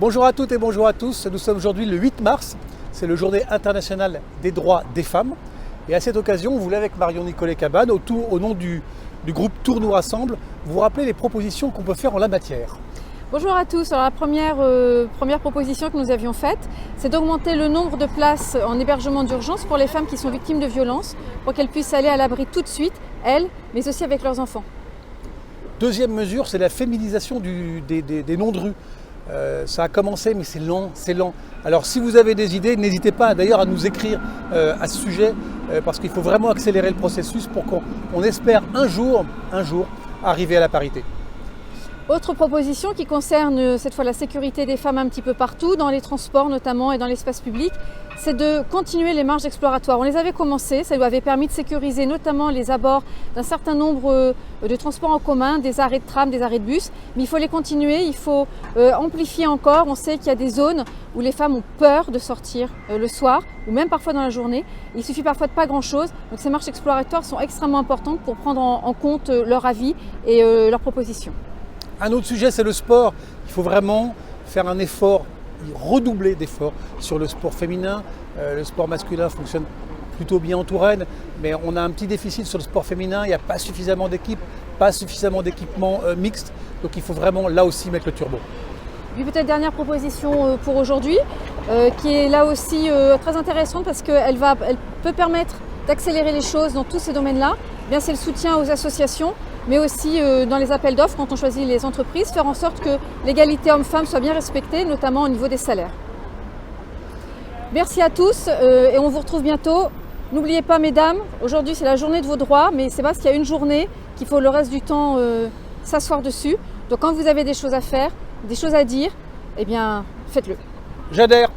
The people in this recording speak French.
Bonjour à toutes et bonjour à tous. Nous sommes aujourd'hui le 8 mars, c'est le journée internationale des droits des femmes. Et à cette occasion, vous voulez avec Marion Nicollet-Cabane, au nom du groupe Tour nous rassemble, vous rappeler les propositions qu'on peut faire en la matière. Bonjour à tous. Alors la première proposition que nous avions faite, c'est d'augmenter le nombre de places en hébergement d'urgence pour les femmes qui sont victimes de violences, pour qu'elles puissent aller à l'abri tout de suite, elles, mais aussi avec leurs enfants. Deuxième mesure, c'est la féminisation des noms de rue. Ça a commencé, mais c'est lent. Alors si vous avez des idées, n'hésitez pas d'ailleurs à nous écrire à ce sujet, parce qu'il faut vraiment accélérer le processus pour qu'on espère un jour arriver à la parité. Autre proposition qui concerne cette fois la sécurité des femmes un petit peu partout, dans les transports notamment et dans l'espace public, c'est de continuer les marches exploratoires. On les avait commencées, ça nous avait permis de sécuriser notamment les abords d'un certain nombre de transports en commun, des arrêts de tram, des arrêts de bus, mais il faut les continuer, il faut amplifier encore. On sait qu'il y a des zones où les femmes ont peur de sortir le soir ou même parfois dans la journée. Il suffit parfois de pas grand-chose, donc ces marches exploratoires sont extrêmement importantes pour prendre en compte leur avis et leurs propositions. Un autre sujet, c'est le sport. Il faut vraiment faire un effort, redoubler d'efforts sur le sport féminin. Le sport masculin fonctionne plutôt bien en Touraine, mais on a un petit déficit sur le sport féminin. Il n'y a pas suffisamment d'équipes, pas suffisamment d'équipements mixtes. Donc il faut vraiment là aussi mettre le turbo. Puis peut-être dernière proposition pour aujourd'hui, qui est là aussi très intéressante parce qu'elle peut permettre d'accélérer les choses dans tous ces domaines-là. Bien, c'est le soutien aux associations, mais aussi dans les appels d'offres quand on choisit les entreprises, faire en sorte que l'égalité homme-femme soit bien respectée, notamment au niveau des salaires. Merci à tous et on vous retrouve bientôt. N'oubliez pas mesdames, aujourd'hui c'est la journée de vos droits, mais c'est parce qu'il y a une journée qu'il faut le reste du temps s'asseoir dessus. Donc quand vous avez des choses à faire, des choses à dire, eh bien faites-le. J'adhère.